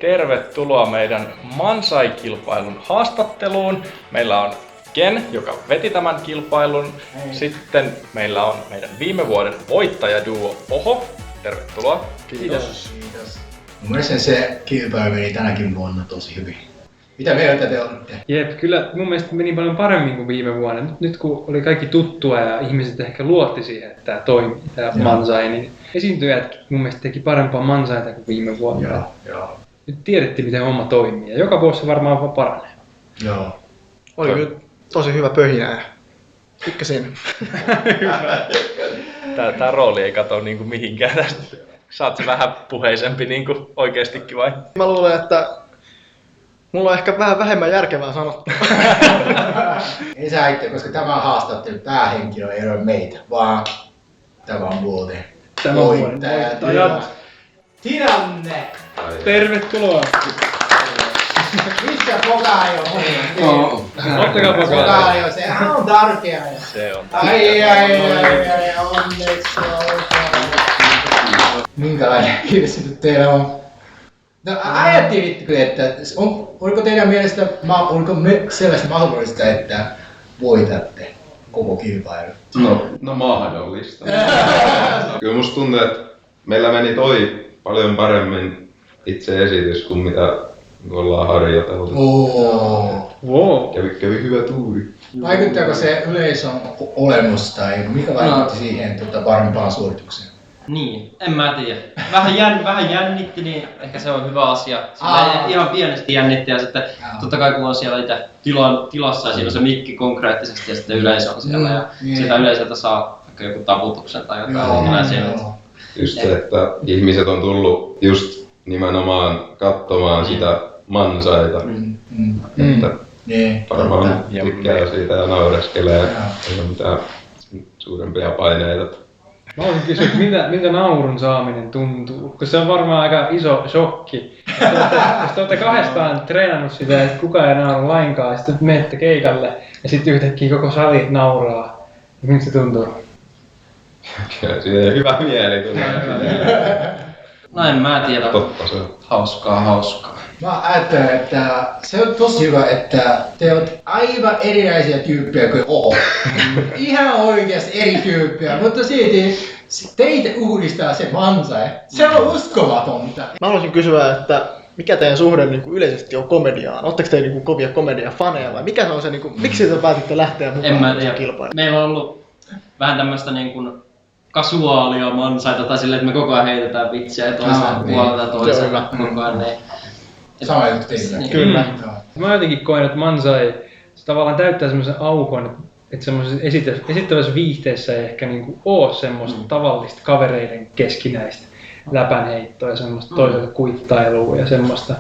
Tervetuloa meidän Mansai-kilpailun haastatteluun. Meillä on Ken, joka veti tämän kilpailun. Sitten meillä on meidän viime vuoden voittajaduo Oho. Tervetuloa. Kiitos. Mun mielestä se kilpailu meni tänäkin vuonna tosi hyvin. Mitä mieltä te olette? Jep, kyllä mun mielestä meni paljon paremmin kuin viime vuonna. Nyt kun oli kaikki tuttua ja ihmiset ehkä luotti siihen, että tämä toimii, tämä Mansai, niin esiintyjät mun mielestä teki parempaa Mansaita kuin viime vuonna. Joo. Nyt tiedettiin, miten homma toimii ja joka vuosi se varmaan vaan paranee. Joo. Oli kyllä tosi hyvä pöhinä ja tykkäsin. Tää rooli ei kato niinku mihinkään tästä. Saat se vähän puheisempi niinku oikeestikin vai? Mä luulen, että mulla on ehkä vähän vähemmän järkevää sanottavaa. Ei sä itse, koska tämä haastattelu päähenkilö ei ole meitä, vaan tämä on vuoden voittaja. Tilanne! Tervetuloa! Missä Pokaajo on? Ottakaa Pokaajo, se on tärkeä. Se on. Ai, onneksi olkoon. Minkälainen kirsi teillä on? No ajattelitteko, että oliko teidän mielestä, oliko sellaista mahdollista, että voitatte koko kilpailun? No mahdollista. Kyllä musta tuntuu, että meillä meni paljon paremmin itse esitys kuin mitä ollaan harjoiteltu. Wow. Kävi hyvä tuuri. Vaikuttaako se yleisön olemus tai mikä vaikutti siihen parempaan suoritukseen? Niin, en mä tiedä. Vähän jännitti, niin ehkä se on hyvä asia. Ihan pienesti jännitti ja sitten totta kai kun on siellä itse tilassa ja siinä on se mikki konkreettisesti ja sitten yleisö on siellä ja sieltä yleisöltä saa vaikka joku taputuksen tai jotain. Just se, että ihmiset on tullut just nimenomaan katsomaan sitä Mansaita. Että varmaan tykkää siitä ja naureskelee. Ei ole mitään suurempia paineita. Mä olisin kysynyt, miltä naurun saaminen tuntuu, kun se on varmaan aika iso shokki. Jos te olette kahdestaan treenannut sitä, että kukaan ei nauru lainkaan, ja sitten menette keikalle ja sitten yhtäkkiä koko sali nauraa. Miltä se tuntuu? Kyllä siinä hyvä mieli tulee. No en mä tiedä. Totta se on. Hauskaa. Mä ajattelen, että se on tosi hyvä, että te olette aivan erilaisia tyyppejä kuin Oho. Ihan oikeasti eri tyyppejä, mutta silti teitä uudistaa se Mansai. Se on uskomatonta. Mä haluaisin kysyä, että mikä teidän suhde niin yleisesti on komediaan? Oletteko te niin kovia komediafaneja vai mikä se on se, niin kuin, miksi te päätitte lähteä mukaan kilpailuun? Meillä on ollut vähän tämmöstä niin kuin kasuaalia Mansaita tai silleen, että me koko ajan heitetään vitsiä toisella puolelta toisella koko ajan. Sama juttu teillä. Kyllä. Mä jotenkin koen, että Mansai se tavallaan täyttää semmoisen aukon, että semmoisessa esittävässä viihteessä ei ehkä niinku oo semmoista tavallista kavereiden keskinäistä läpänheittoa ja semmoista toiselta kuittailua ja semmoista.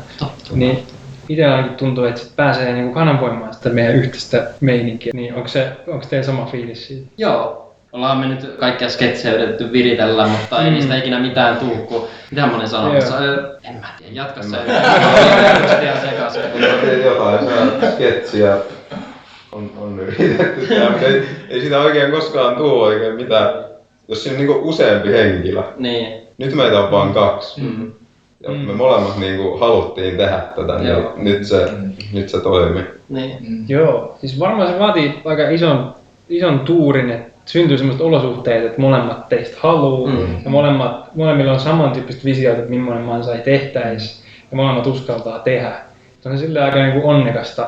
Niin itse ainakin tuntuu, että sit pääsee niinku kanavoimaan sitä meidän yhteistä meininkiä. Niin onko teillä sama fiilis siitä? Joo. Ollaan me nyt kaikkia sketsejä yritetty viritellä, mutta ei niistä ikinä mitään tuu, kun mitähän mä olin sanomassa. En mä tiedä, jatka se. Ihan sekaisin. Jotain sketsiä on yritetty tehdä, mutta ei siitä oikein koskaan tuu oikein mitään, jos siinä on niinku useampi henkilö. Niin. Nyt meitä on vaan 2. Ja me molemmat niinku haluttiin tehdä tätä, niin nyt se toimii. Niin. Joo, siis varmaan se vaatii aika ison tuurin, että syntyy sellaiset olosuhteet, että molemmat teistä haluu ja molemmilla on samantyyppistä visiota, että millainen Mansai tehtäisiin ja molemmat uskaltaa tehdä. Se on silleen aika niinku onnekasta.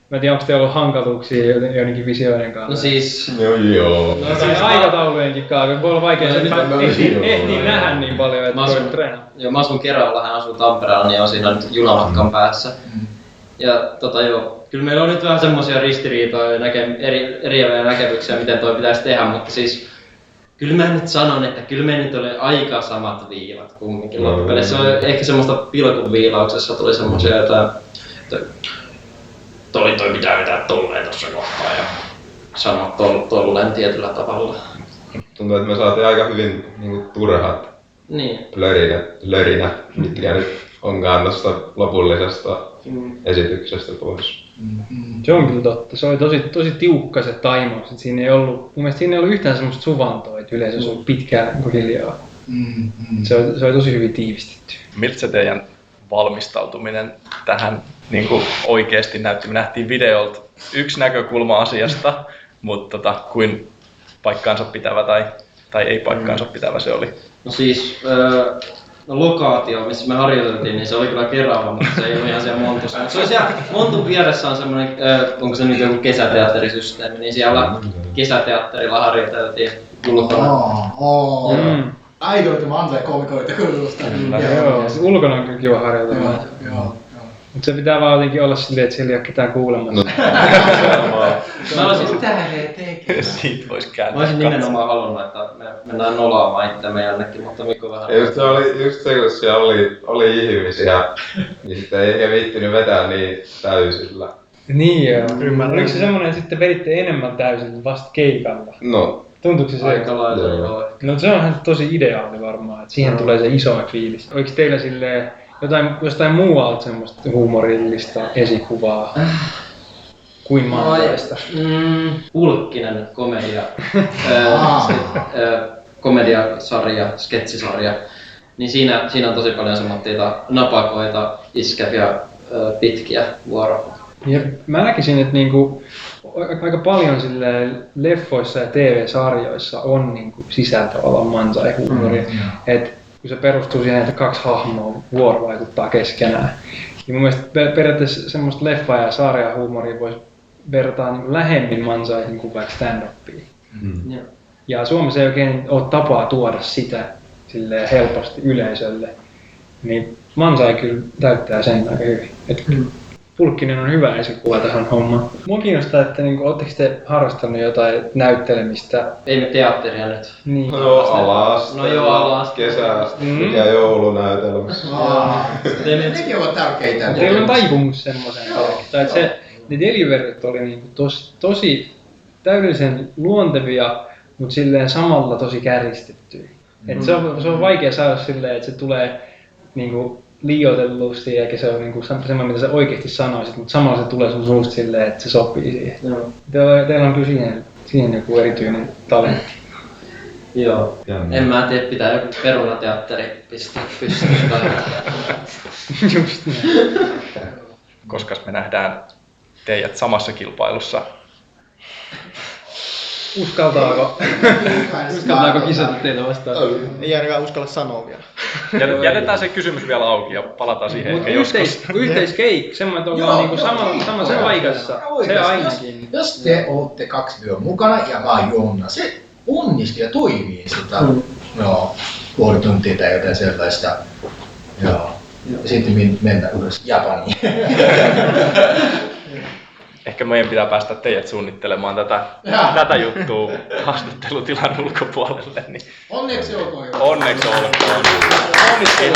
Mä en tiedä, onko teillä ollut hankaluuksia joidenkin visioiden kanssa? No siis... Joo. No siis aikataulujenkin kanssa, voi olla vaikea, että ehtii nähdä niin paljon, että voi treenaa. Joo, mä asun Keravalla, hän asuu Tampereella, niin on siinä nyt junamatkan päässä. Ja kyllä meillä on nyt vähän semmosia ristiriitoja ja eriäviä näkemyksiä, miten toi pitäisi tehdä, mutta siis kyllä mä nyt sanon, että kyllä me nyt oli aika samat viivat kumminkin loppupeleissä. Se on ehkä semmoista pilkunviilauksessa tuli semmosia, että toi pitää vetää tolleen tossa kohtaa ja sanoa tolleen tietyllä tavalla. Tuntuu, että me saatiin aika hyvin niinku turhat lörinät, mitkä nyt onkaan tosta lopullisesta esityksestä pois. Se on kyllä totta. Se oli tosi tiukka se taimaus. Siinä ei ollut, mun mielestä siinä ei ollut yhtään semmoista suvantoa, että yleisö on pitkään hiljaa. Se oli tosi hyvin tiivistetty. Miltä se teidän valmistautuminen tähän niin kuin oikeasti näytti. Me nähtiin videolta yksi näkökulma asiasta, mutta kuin paikkaansa pitävä tai ei paikkaansa pitävä se oli. No siis, lokaatio, missä me harjoiteltiin, niin se oli kyllä Kerava, mutta se ei ole ihan siellä Montussa. Se oli siellä Montun vieressä on semmoinen, onko se nyt joku kesäteatterisysteemi, niin siellä kesäteatterilla harjoiteltiin ulkona. Aidoita Manzai-komikoita kuulostaa. Joo, se ulkona on kyllä kiva harjoitella. Mutta se pitää vaan jotenkin olla silleen, että siellä ei ole ketään kuulemassa. Mitä he tekee? Siitä vois kääntää. Mä olisin nimenomaan halunnut, että me mennään nolaamaan itsemme jonnekin, mutta Mikko vähän... Se oli just se, kun siellä oli ihmisiä, niin sitten ei ehkä viittinyt vetää niin täysillä. Niin joo. Oliko se semmonen, että sitten veditte enemmän täysin vasta keikalla? No. Tuntuuko se aika lailla joo. No se onhan tosi ideaali varmaan, että siihen tulee se iso fiilis. Oliko teillä silleen jostain muualta semmoista huumorillista esikuvaa kuin Manzaista? Pulkkinen komedia, komediasarja, sketsisarja. Niin siinä on tosi paljon semmoitteita napakoita, iskeviä, pitkiä vuoroja. Ja mä näkisin, että niinku, aika paljon leffoissa ja TV-sarjoissa on niinku sisältöalan Manzai-huumoria. Et kun se perustuu siihen, että kaksi hahmoa vuorovaikuttaa keskenään. Niin mun mielestä periaatteessa semmoista leffa- ja sarjahuumoria voisi vertaa niin lähemmin Manzaihin kuin vaikka stand-upiin. Ja Suomessa ei oikein ole tapaa tuoda sitä helposti yleisölle. Niin Manzai kyllä täyttää sen aika hyvin. Pulkkinen on hyvä esikuva tähän hommaan. Mua kiinnostaa, että ootteko te harrastanut jotain näyttelemistä? Ei me teatteria nyt. Niin. No ala-aste. No joo, ala-aste. Kesästä. Mikä joulunäytelmässä. Nekin ovat tärkeitä. Teillä on taipumus semmoiseen. Tai että ne deliverit oli niinku tosi täydellisen luontevia, mutta silleen samalla tosi kärjistettyjä. Et se on vaikea saada silleen, että se tulee niinku liioitellusti eikä se ole niinku semmoinen, mitä sä oikeasti sanoisit, mutta samalla se tulee sun suusta silleen, että se sopii siihen. Teillä on kyllä siihen joku erityinen talentti. Joo. En mä tiedä, pitää joku perunateatteri pistää pystyyn. Just näin. Koska me nähdään teidät samassa kilpailussa. Uskaltaako kisata teitä vastaan? Ei ainakaan uskalla sanoa vielä. Jätetään se kysymys vielä auki ja palataan siihen ehkä joskus. Yhteiskeik, semmoinen, että ollaan niinku samassa paikassa. Se ainakin. Jos te olette 2 yön mukana ja mä Jonna, se onnistuu ja toimii sitä puoli tuntia tai jotain sellaista. Joo. Ja sitten mennään yhdessä Japaniin. Ehkä meidän pitää päästä teidät suunnittelemaan tätä juttua haastattelutilan ulkopuolelle. Niin Onneksi olkoon. onneksi olkoon. Onnistuin.